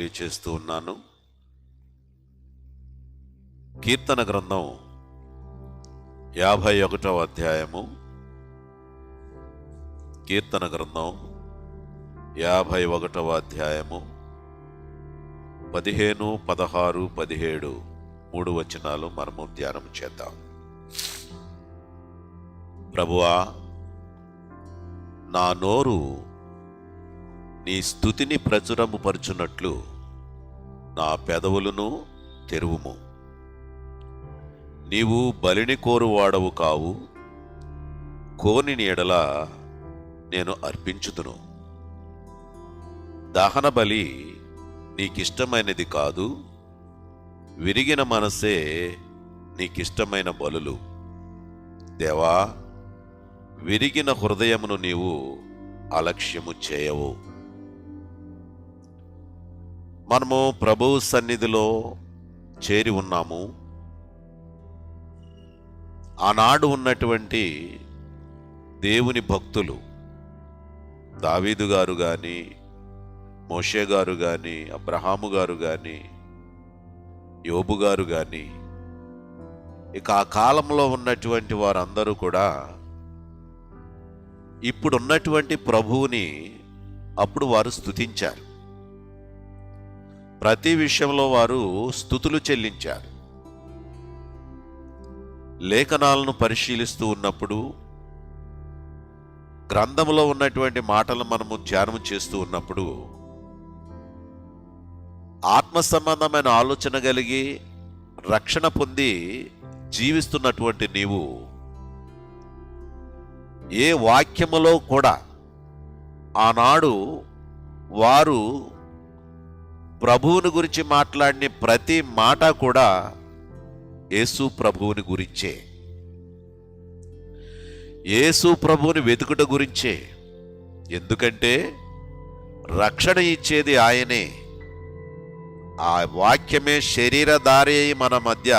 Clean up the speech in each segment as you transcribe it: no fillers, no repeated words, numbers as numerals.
తెలియచేస్తూ ఉన్నాను. కీర్తన గ్రంథం 51వ అధ్యాయము. కీర్తన గ్రంథం 51వ అధ్యాయము 15, 16, 17 3 వచనాలు మనము ధ్యానం చేద్దాం. ప్రభువా, నా నోరు నీ స్తుతిని ప్రచురము పరుచున్నట్లు నా పెదవులను తెరువుము. నీవు బలిని కోరువాడవు కావు, కోని ఎడల నేను అర్పించుదును. దహన బలి నీకిష్టమైనది కాదు, విరిగిన మనసే నీకిష్టమైన బలులు. దేవా, విరిగిన హృదయమును నీవు అలక్ష్యము చేయవు. మనము ప్రభువు సన్నిధిలో చేరి ఉన్నాము. ఆనాడు ఉన్నటువంటి దేవుని భక్తులు దావీదు గారు కానీ, మోషే గారు కానీ, అబ్రహాము గారు కానీ, యోబు గారు కానీ, ఇక ఆ కాలంలో ఉన్నటువంటి వారందరూ కూడా ఇప్పుడున్నటువంటి ప్రభువుని అప్పుడు వారు స్తుతించారు. ప్రతి విషయంలో వారు స్తుతులు చెల్లించారు. లేఖనాలను పరిశీలిస్తూ ఉన్నప్పుడు, గ్రంథంలో ఉన్నటువంటి మాటలు మనము ధ్యానం చేస్తూ ఉన్నప్పుడు, ఆత్మ సంబంధమైన ఆలోచన కలిగి రక్షణ పొంది జీవిస్తున్నటువంటి నీవు ఏ వాక్యములో కూడా ఆనాడు వారు ప్రభువుని గురించి మాట్లాడిన ప్రతి మాట కూడా యేసు ప్రభువుని గురించే, యేసు ప్రభువుని వెతుకుట గురించే. ఎందుకంటే రక్షణ ఇచ్చేది ఆయనే. ఆ వాక్యమే శరీరధారి అయి మన మధ్య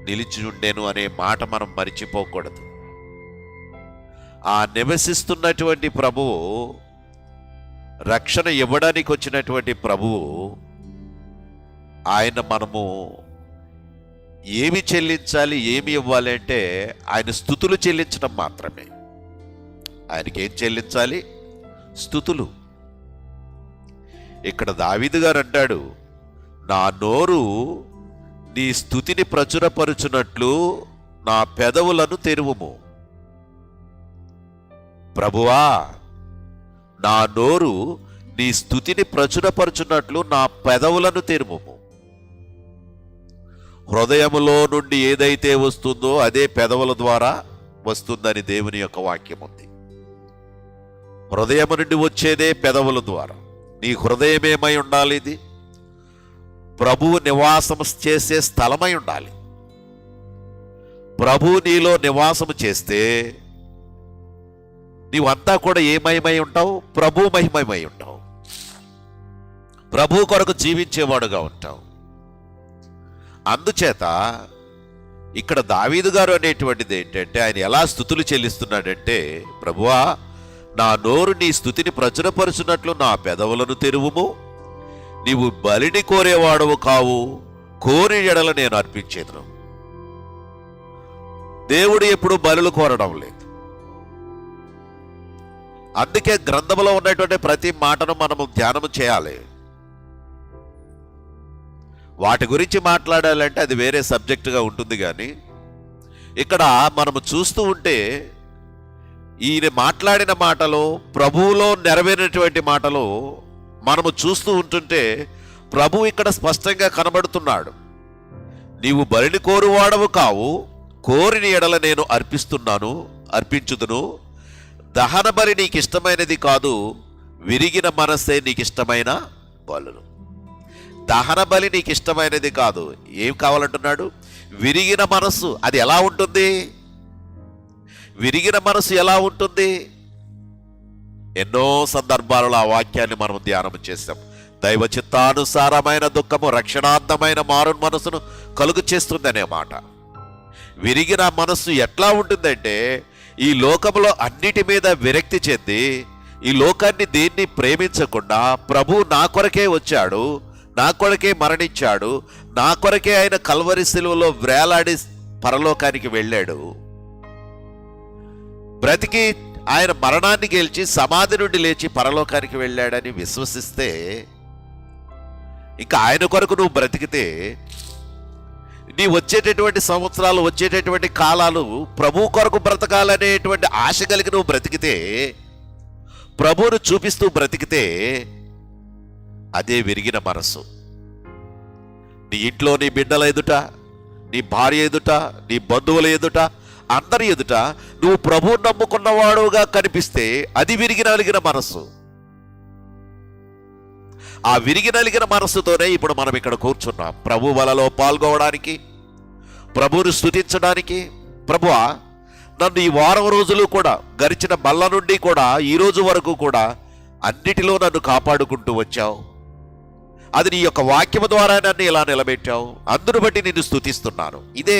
నిలిచి ఉండేను అనే మాట మనం మరిచిపోకూడదు. ఆ నివసిస్తున్నటువంటి ప్రభువు, రక్షణ ఇవ్వడానికి వచ్చినటువంటి ప్రభువు, ఆయన మనము ఏమి చెల్లించాలి, ఏమి ఇవ్వాలి అంటే ఆయన స్తుతులు చెల్లించడం మాత్రమే. ఆయనకి ఏం చెల్లించాలి? స్తుతులు. ఇక్కడ దావీదు గారు అంటాడు, నా నోరు నీ స్తుతిని ప్రచురపరుచున్నట్లు నా పెదవులను తెరువుము. ప్రభువా, నా నోరు నీ స్తుతిని ప్రచురపరుచున్నట్లు నా పెదవులను తెరువుము. హృదయములో నుండి ఏదైతే వస్తుందో అదే పెదవుల ద్వారా వస్తుందని దేవుని యొక్క వాక్యం ఉంది. హృదయము నుండి వచ్చేదే పెదవుల ద్వారా. నీ హృదయం ఏమై ఉండాలి? ఇది ప్రభువు నివాసం చేసే స్థలమై ఉండాలి. ప్రభువు నీలో నివాసము చేస్తే నీవంతా కూడా ఏ మహిమై ఉంటావు? ప్రభు మహిమై ఉంటావు. ప్రభు కొరకు జీవించేవాడుగా ఉంటావు. అందుచేత ఇక్కడ దావీదు గారు అనేటువంటిది ఏంటంటే, ఆయన ఎలా స్తుతులు చెల్లిస్తున్నాడంటే, ప్రభువా, నా నోరు నీ స్తుతిని ప్రచురపరుచున్నట్లు నా పెదవులను తెరువుము. నీవు బలిని కోరేవాడవు కావు, కోరి ఎడల నేను అర్పించేదను. దేవుడు ఎప్పుడు బలులు కోరడం లేదు. అందుకే గ్రంథంలో ఉన్నటువంటి ప్రతి మాటను మనము ధ్యానము చేయాలి. వాటి గురించి మాట్లాడాలంటే అది వేరే సబ్జెక్టుగా ఉంటుంది. కానీ ఇక్కడ మనము చూస్తూ ఉంటే ఈయన మాట్లాడిన మాటలు, ప్రభువులో నెరవేరినటువంటి మాటలు మనము చూస్తూ ఉంటుంటే ప్రభు ఇక్కడ స్పష్టంగా కనబడుతున్నాడు. నీవు బలిని కోరువాడవు కావు, కోరిన ఎడల నేను అర్పించుదును. దహన బలి నీకు ఇష్టమైనది కాదు, విరిగిన మనస్సే నీకు ఇష్టమైన బలులు. దహన బలి నీకు ఇష్టమైనది కాదు. ఏం కావాలంటున్నాడు? విరిగిన మనస్సు. అది ఎలా ఉంటుంది? విరిగిన మనస్సు ఎలా ఉంటుంది? ఎన్నో సందర్భాలలో ఆ వాక్యాన్ని మనం ధ్యానం చేస్తాం. దైవ చిత్తానుసారమైన దుఃఖము రక్షణార్థమైన మారు మనసును కలుగు చేస్తుందనే మాట. విరిగిన మనస్సు ఎట్లా ఉంటుందంటే, ఈ లోకంలో అన్నిటి మీద విరక్తి చెంది ఈ లోకాన్ని దేన్ని ప్రేమించకుండా ప్రభు నా కొరకే వచ్చాడు, నా కొరకే మరణించాడు, నా కొరకే ఆయన కల్వరి శిలువలో వేలాడి పరలోకానికి వెళ్ళాడు, బ్రతికి ఆయన మరణాన్ని గెలిచి సమాధి నుండి లేచి పరలోకానికి వెళ్ళాడని విశ్వసిస్తే, ఇంకా ఆయన కొరకు నువ్వు బ్రతికితే, నీ వచ్చేటటువంటి సంవత్సరాలు, వచ్చేటటువంటి కాలాలు ప్రభు కొరకు బ్రతకాలనేటువంటి ఆశ కలిగి నువ్వు బ్రతికితే, ప్రభువును చూపిస్తూ బ్రతికితే, అదే విరిగిన మనసు. నీ ఇంట్లో నీ బిడ్డల ఎదుట, నీ భార్య ఎదుట, నీ బంధువుల ఎదుట, అందరి ఎదుట నువ్వు ప్రభువును నమ్ముకున్నవాడుగా కనిపిస్తే అది విరిగి నలిగిన మనస్సు. ఆ విరిగి నలిగిన మనస్సుతోనే ఇప్పుడు మనం ఇక్కడ కూర్చున్నాం, ప్రభు వలలో పాల్గొనడానికి, ప్రభువును స్తుతించడానికి. ప్రభువా, నన్ను ఈ వారం రోజులు కూడా, గడిచిన బల్ల నుండి కూడా ఈ రోజు వరకు కూడా అన్నిటిలో నన్ను కాపాడుకుంటూ వచ్చావు. అది నీ యొక్క వాక్యము ద్వారా నన్ను ఇలా నిలబెట్టావు. అందును బట్టి నిన్ను స్తుతిస్తున్నాను. ఇదే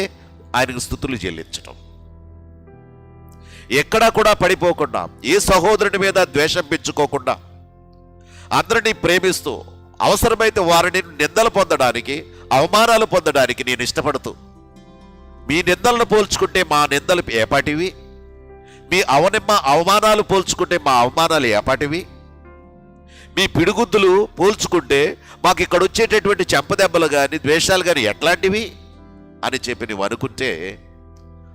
ఆయనకు స్తుతులు చెల్లించటం. ఎక్కడా కూడా పడిపోకుండా, ఏ సహోదరుని మీద ద్వేషం పెంచుకోకుండా, అందరినీ ప్రేమిస్తూ, అవసరమైతే వారిని నిందలు పొందడానికి, అవమానాలు పొందడానికి నేను ఇష్టపడుతూ, మీ నిందలను పోల్చుకుంటే మా నిందలు ఏపాటివి, మీ అవమానాలు పోల్చుకుంటే మా అవమానాలు ఏపాటివి, మీ పిడుగుద్దులు పోల్చుకుంటే మాకు ఇక్కడ వచ్చేటటువంటి చెంపదెబ్బలు కానీ ద్వేషాలు కానీ ఎట్లాంటివి అని చెప్పి నువ్వు అనుకుంటే,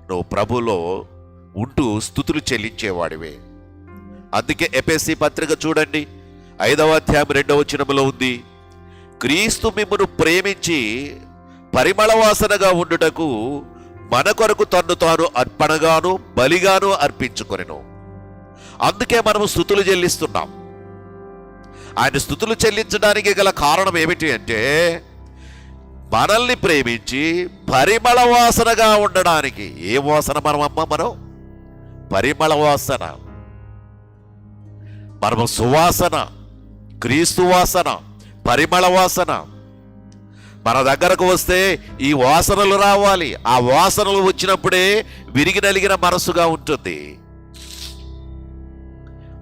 నువ్వు ప్రభులో ఉంటూ స్తుతులు చెల్లించేవాడివే. అందుకే ఎఫెసీ పత్రిక చూడండి, 5వ అధ్యాయం 2వ వచనములో ఉంది, క్రీస్తు మిమ్మును ప్రేమించి పరిమళ వాసనగా ఉండుటకు మన కొరకు తన్ను తాను అర్పణగాను బలిగాను అర్పించుకొనెను. అందుకే మనము స్తుతులు చెల్లిస్తున్నాం. ఆయన స్తుతులు చెల్లించడానికి గల కారణం ఏమిటి అంటే, మనల్ని ప్రేమించి పరిమళ వాసనగా ఉండడానికి. ఏ వాసన మనం పరిమళ వాసన, మనము సువాసన, క్రీస్తు వాసన, పరిమళ వాసన. మన దగ్గరకు వస్తే ఈ వాసనలు రావాలి. ఆ వాసనలు వచ్చినప్పుడే విరిగి నలిగిన మనసుగా ఉంటుంది.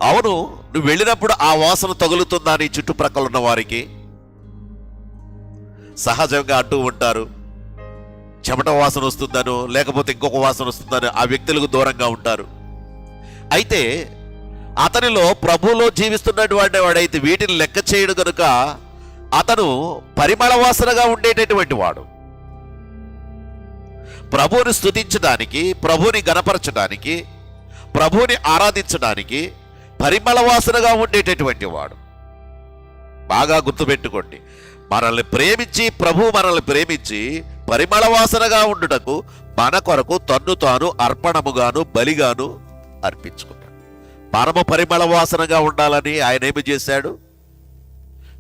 అవును, నువ్వు వెళ్ళినప్పుడు ఆ వాసన తగులుతుందా నీ చుట్టుప్రక్కల ఉన్న వారికి? సహజంగా అంటూ ఉంటారు, చెమట వాసన వస్తుందను, లేకపోతే ఇంకొక వాసన వస్తుందని ఆ వ్యక్తులకు దూరంగా ఉంటారు. అయితే అతనిలో ప్రభువులో జీవిస్తున్నటువంటి వాడైతే వీటిని లెక్క చేయడు కనుక అతను పరిమళ వాసనగా ఉండేటటువంటి వాడు. ప్రభువుని స్తుతించడానికి, ప్రభువుని గణపరచడానికి, ప్రభువుని ఆరాధించడానికి పరిమళ వాసనగా ఉండేటటువంటి వాడు. బాగా గుర్తుపెట్టుకోండి, మనల్ని ప్రేమించి, ప్రభు మనల్ని ప్రేమించి పరిమళ వాసనగా ఉండుటకు మన కొరకు తన్ను తాను అర్పణముగాను బలిగాను అర్పించుకున్నాడు. మనము పరిమళ వాసనగా ఉండాలని ఆయన ఏమి చేశాడు?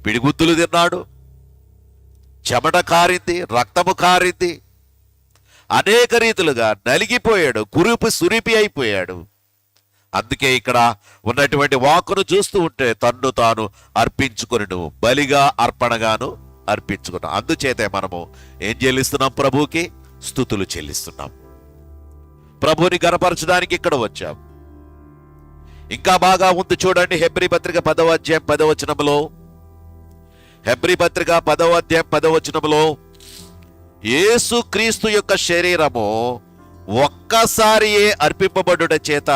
పిడిగుద్దులు తిన్నాడు, చెమట కారింది, రక్తము కారింది, అనేక రీతులుగా నలిగిపోయాడు, సురిపి అయిపోయాడు. అందుకే ఇక్కడ ఉన్నటువంటి వాక్కును చూస్తూ ఉంటే తన్ను తాను అర్పించుకొనిను బలిగా అర్పణగాను అర్పించుకున్నాం. అందుచేతే మనము ఏం చెల్లిస్తున్నాం? ప్రభువుకి స్తుతులు చెల్లిస్తున్నాం. ప్రభువుని గణపరచడానికి ఇక్కడ వచ్చాం. ఇంకా బాగా ఉంది చూడండి, హెబ్రీ పత్రిక 10వ అధ్యాయం 10వ వచనములో, హెబ్రీ పత్రిక 10వ అధ్యాయం 10వ వచనములో, యేసు క్రీస్తు యొక్క శరీరము ఒక్కసారియే అర్పింపబడుట చేత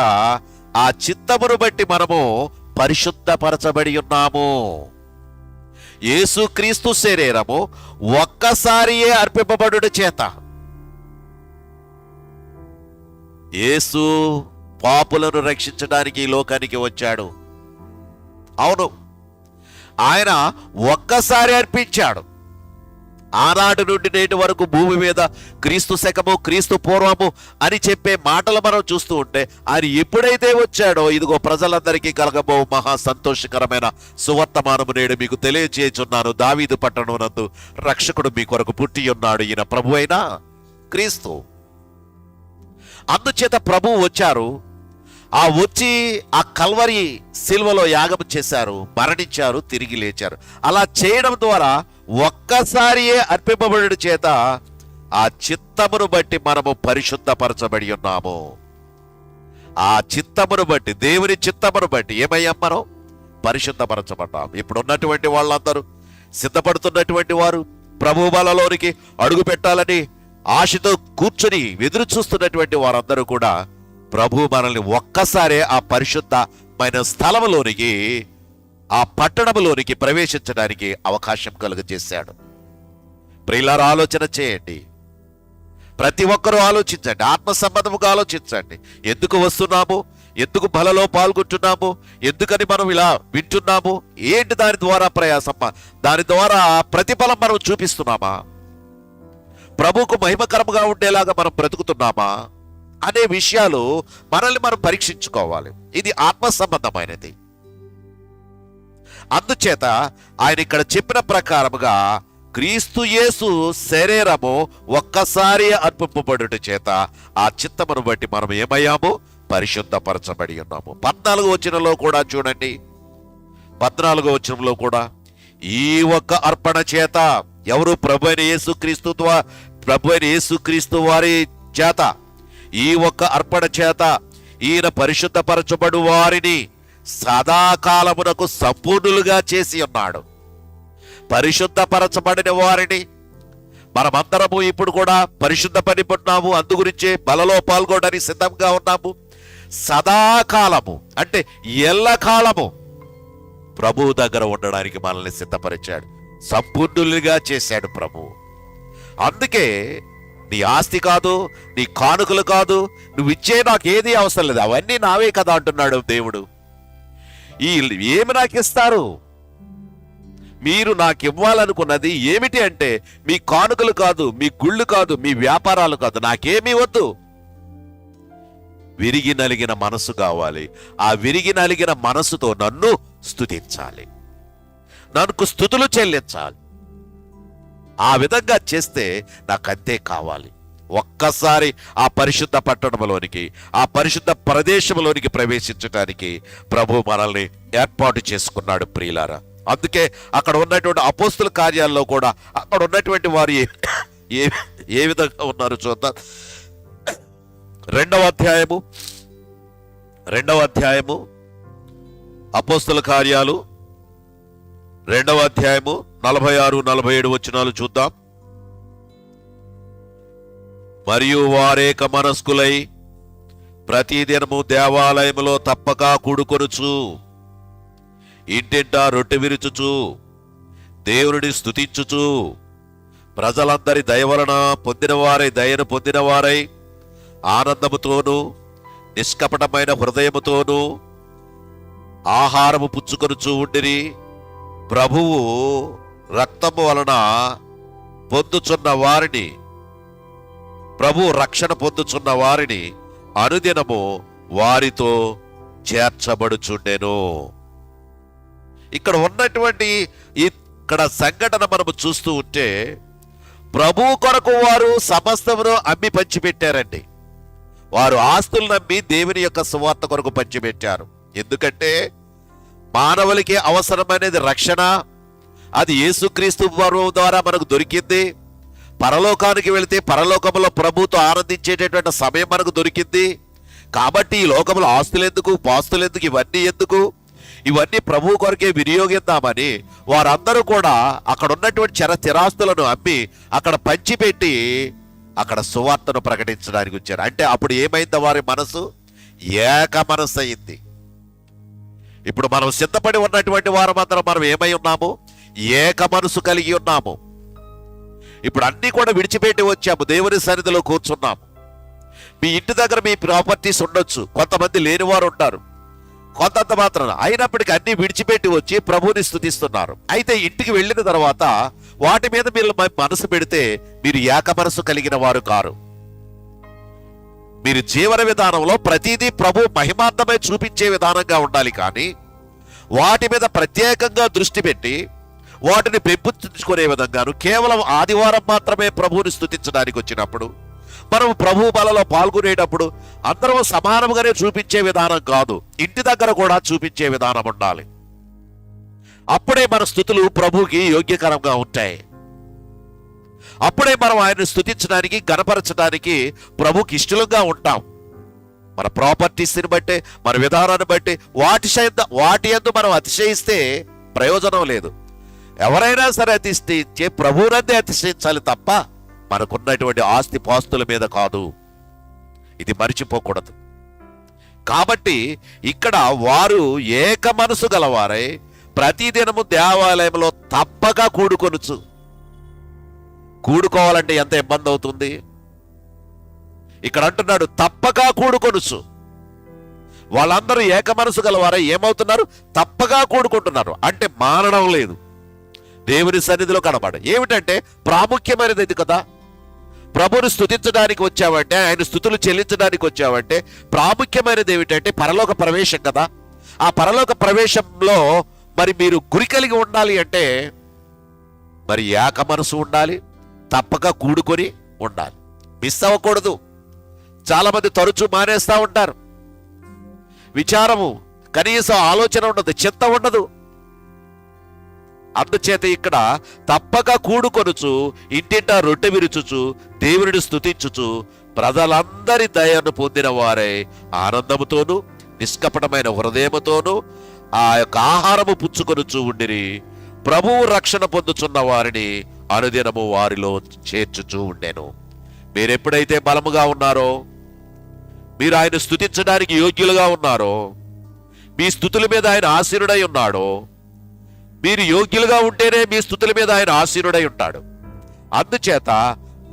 ఆ చిత్తమును బట్టి మనము పరిశుద్ధపరచబడి ఉన్నాము. యేసు క్రీస్తు శరీరము ఒక్కసారియే అర్పింపబడుట చేత. యేసు పాపులను రక్షించడానికి ఈ లోకానికి వచ్చాడు. అవును, ఆయన ఒక్కసారి అర్పించాడు. ఆనాటి నుండి నేటి వరకు భూమి మీద క్రీస్తు శకము, క్రీస్తు పూర్వము అని చెప్పే మాటలు మనం చూస్తూ ఉంటే, ఆయన ఎప్పుడైతే వచ్చాడో, ఇదిగో ప్రజలందరికీ కలగబో మహా సంతోషకరమైన సువర్తమానము నేడు మీకు తెలియజేయుచున్నాను. దావీదు పట్టణమునందు రక్షకుడు మీ కొరకు పుట్టి ఉన్నాడు, ఈయన ప్రభు అయిన క్రీస్తు. అందుచేత ప్రభువు వచ్చారు. ఆ వచ్చి ఆ కల్వరి సిల్వలో యాగం చేశారు, మరణించారు, తిరిగి లేచారు. అలా చేయడం ద్వారా ఒక్కసారియే అర్పింపబడి చేత ఆ చిత్తమును బట్టి మనము పరిశుద్ధపరచబడి ఉన్నాము. ఆ చిత్తమును బట్టి, దేవుని చిత్తమును బట్టి ఏమయ్యాం మనం? పరిశుద్ధపరచబడ్డాం. ఇప్పుడు ఉన్నటువంటి వాళ్ళందరూ, సిద్ధపడుతున్నటువంటి వారు, ప్రభు బలలోనికి అడుగు పెట్టాలని ఆశతో కూర్చుని ఎదురు చూస్తున్నటువంటి వారందరూ కూడా ప్రభు మనల్ని ఒక్కసారే ఆ పరిశుద్ధమైన స్థలములోనికి, ఆ పట్టణములోనికి ప్రవేశించడానికి అవకాశం కలుగజేశాడు. ప్రియులారా, ఆలోచన చేయండి. ప్రతి ఒక్కరూ ఆలోచించండి, ఆత్మ సంబంధముగా ఆలోచించండి. ఎందుకు వస్తున్నాము? ఎందుకు బలలో పాల్గొంటున్నాము? ఎందుకని మనం ఇలా వింటున్నాము? ఏంటి దాని ద్వారా ప్రయాసమ్మ? దాని ద్వారా ప్రతిఫలం మనం చూపిస్తున్నామా? ప్రభువుకు మహిమకరముగా ఉండేలాగా మనం బ్రతుకుతున్నామా అనే విషయాలు మనల్ని మనం పరీక్షించుకోవాలి. ఇది ఆత్మ సంబంధమైనది. అందుచేత ఆయన ఇక్కడ చెప్పిన ప్రకారముగా క్రీస్తు యేసు శరీరము ఒక్కసారి అర్పింపబడుట చేత ఆ చిత్తమును బట్టి మనం ఏమయ్యాము? పరిశుద్ధపరచబడి ఉన్నాము. 14వ వచనంలో కూడా చూడండి, 14వ వచనంలో కూడా ఈ ఒక్క అర్పణ చేత, ఎవరు? ప్రభు అయిన యేసుక్రీస్తు వారి చేత, ఈ ఒక్క అర్పణ చేత ఈయన పరిశుద్ధపరచబడు వారిని సదాకాలమునకు సంపూర్ణులుగా చేసి ఉన్నాడు. పరిశుద్ధపరచబడిన వారిని మనమందరము ఇప్పుడు కూడా పరిశుద్ధపడిపోతున్నాము. అందు గురించే బలలో పాల్గొనడానికి సిద్ధంగా ఉన్నాము. సదాకాలము అంటే ఎల్లకాలము ప్రభువు దగ్గర ఉండడానికి మనల్ని సిద్ధపరిచాడు, సంపూర్ణులుగా చేశాడు ప్రభువు. అందుకే నీ ఆస్తి కాదు, నీ కానుకలు కాదు, నువ్వు ఇచ్చే నాకు ఏది అవసరం లేదు, అవన్నీ నావే కదా అంటున్నాడు దేవుడు. ఏమి నాకు ఇస్తారు? మీరు నాకు ఇవ్వాలనుకున్నది ఏమిటి అంటే మీ కానుకలు కాదు, మీ గుళ్ళు కాదు, మీ వ్యాపారాలు కాదు, నాకేమీ వద్దు. విరిగి నలిగిన మనసు కావాలి. ఆ విరిగి నలిగిన మనసుతో నన్ను స్తుతించాలి, నాకు స్తుతులు చెల్లించాలి. ఆ విధంగా చేస్తే నాకంతే కావాలి. ఒక్కసారి ఆ పరిశుద్ధ పట్టణంలోనికి, ఆ పరిశుద్ధ ప్రదేశంలోనికి ప్రవేశించడానికి ప్రభు మనల్ని ఏర్పాటు చేసుకున్నాడు. ప్రియులారా, అందుకే అక్కడ ఉన్నటువంటి అపోస్తుల కార్యాల్లో కూడా అక్కడ ఉన్నటువంటి వారు ఏ విధంగా ఉన్నారు చూద్దాం. రెండవ అధ్యాయము అపోస్తుల కార్యాలు 2వ అధ్యాయము 46-47 వచనాలు చూద్దాం. మరియు వారేక మనస్కులై ప్రతిదినము దేవాలయములో తప్పక కూడుకొనుచు, ఇంటింటా రొట్టె విరుచుచు, దేవుని స్తుతించుచు, ప్రజలందరి దయ వలన దయను పొందినవారై ఆనందముతోనూ నిష్కపటమైన హృదయముతోనూ ఆహారము పుచ్చుకొనుచు ఉండిరి. ప్రభువు రక్తము వలన పొందుచున్న వారిని, ప్రభు రక్షణ పొందుచున్న వారిని అనుదినము వారితో చేర్చబడుచుండెను. ఇక్కడ ఉన్నటువంటి ఇక్కడ సంఘటన మనము చూస్తూ ఉంటే, ప్రభు కొరకు వారు సమస్తమును అమ్మి పంచిపెట్టారండి. వారు ఆస్తులు నమ్మి దేవుని యొక్క సువార్త కొరకు పంచిపెట్టారు. ఎందుకంటే మానవులకి అవసరమైనది రక్షణ, అది యేసుక్రీస్తు ద్వారా మనకు దొరికింది. పరలోకానికి వెళితే పరలోకంలో ప్రభుతో ఆనందించేటటువంటి సమయం మనకు దొరికింది. కాబట్టి ఈ లోకంలో ఆస్తులు ఎందుకు, పాస్తులు ఎందుకు, ఇవన్నీ ఎందుకు? ఇవన్నీ ప్రభు కొరకే వినియోగిద్దామని వారందరూ కూడా అక్కడ ఉన్నటువంటి స్థిరాస్తులను అమ్మి అక్కడ పంచిపెట్టి అక్కడ సువార్తను ప్రకటించడానికి వచ్చారు. అంటే అప్పుడు ఏమైంది? వారి మనసు ఏక మనసు అయింది. ఇప్పుడు మనం సిద్ధపడి ఉన్నటువంటి వారమందరం మనం ఏమై ఉన్నాము? ఏక మనసు కలిగి ఉన్నాము. ఇప్పుడు అన్నీ కూడా విడిచిపెట్టి వచ్చాము, దేవుని సన్నిధిలో కూర్చున్నాము. మీ ఇంటి దగ్గర మీ ప్రాపర్టీస్ ఉండొచ్చు, కొంతమంది లేనివారు ఉంటారు, కొంతంత మాత్రం. అయినప్పటికీ అన్ని విడిచిపెట్టి వచ్చి ప్రభువుని స్తుతిస్తున్నారు. అయితే ఇంటికి వెళ్ళిన తర్వాత వాటి మీద మీరు మనసు పెడితే మీరు ఏక మనసు కలిగిన వారు కారు. మీరు జీవన విధానంలో ప్రతిదీ ప్రభు మహిమార్థమై చూపించే విధానంగా ఉండాలి. కానీ వాటి మీద ప్రత్యేకంగా దృష్టి పెట్టి వాటిని పెంపొందించుకునే విధంగాను కేవలం ఆదివారం మాత్రమే ప్రభువుని స్తుతించడానికి వచ్చినప్పుడు, మనం ప్రభు బలలో పాల్గొనేటప్పుడు అందరం సమానంగానే చూపించే విధానం కాదు, ఇంటి దగ్గర కూడా చూపించే విధానం ఉండాలి. అప్పుడే మన స్తుతులు ప్రభువుకి యోగ్యకరంగా ఉంటాయి. అప్పుడే మనం ఆయన్ని స్తుతించడానికి, గణపరచడానికి ప్రభుకి ఇష్టలుగా ఉంటాం. మన ప్రాపర్టీస్ని బట్టి, మన విధానాన్ని బట్టి వాటి యందు మనం అతిశయిస్తే ప్రయోజనం లేదు. ఎవరైనా సరే అతిశయించే ప్రభువునందే అతిశయించాలి తప్ప మనకున్నటువంటి ఆస్తి పాస్తుల మీద కాదు. ఇది మరిచిపోకూడదు. కాబట్టి ఇక్కడ వారు ఏక మనసు గలవారై ప్రతిదినము దేవాలయంలో తప్పక కూడుకోవాలంటే ఎంత ఇబ్బంది అవుతుంది. ఇక్కడ అంటున్నాడు తప్పక కూడుకొనుచు. వాళ్ళందరూ ఏక మనసు గలవారై ఏమవుతున్నారు? తప్పగా కూడుకుంటున్నారు. అంటే మానడం లేదు, దేవుని సన్నిధిలో కనబడ. ఏమిటంటే ప్రాముఖ్యమైనది ఇది కదా. ప్రభుని స్తుతించడానికి వచ్చావంటే, ఆయన స్తుతులు చెల్లించడానికి వచ్చావంటే ప్రాముఖ్యమైనది ఏమిటంటే పరలోక ప్రవేశం కదా. ఆ పరలోక ప్రవేశంలో మరి మీరు గురి కలిగి ఉండాలి అంటే మరి ఏక మనసు ఉండాలి, తప్పక కూడుకొని ఉండాలి, మిస్ అవ్వకూడదు. చాలా మంది తరచూ మానేస్తా ఉంటారు. విచారము, కనీసం ఆలోచన ఉండదు, చింత ఉండదు. అందుచేత ఇక్కడ తప్పక కూడుకొనుచు ఇంటింటా రొట్టె విరుచుచు దేవుని స్తుతించుచు ప్రజలందరి దయను పొందిన వారై ఆనందముతోనూ నిష్కపటమైన హృదయముతోనూ ఆ యొక్క ఆహారము పుచ్చుకొనుచు ఉండిరి. ప్రభువు రక్షణ పొందుచున్న వారిని అనుదినము వారిలో చేర్చుచూ ఉండెను. మీరెప్పుడైతే బలముగా ఉన్నారో, మీరు ఆయన స్తుతించడానికి యోగ్యులుగా ఉన్నారో, మీ స్తుతుల మీద ఆయన ఆసీనుడై ఉన్నాడో, మీరు యోగ్యులుగా ఉంటేనే మీ స్తుతుల మీద ఆయన ఆసీనుడై ఉంటాడు. అందుచేత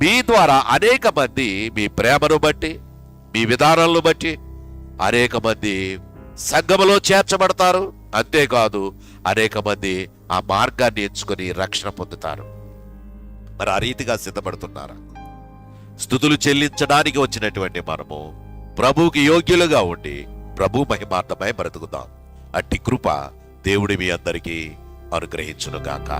మీ ద్వారా అనేక మంది మీ ప్రేమను బట్టి, మీ విధానాలను బట్టి అనేక మంది సంఘములో చేర్చబడతారు. అంతేకాదు అనేక మంది ఆ మార్గాన్ని ఎంచుకొని రక్షణ పొందుతారు. మరి ఆ రీతిగా సిద్ధపడుతున్నారా? స్తుతులు చెల్లించడానికి వచ్చినటువంటి మనము ప్రభువుకి యోగ్యులుగా ఉండి ప్రభు మహిమార్థమై బ్రతుకుదాం. అట్టి కృప దేవుడి మీ అందరికీ అనుగ్రహించునుగాక.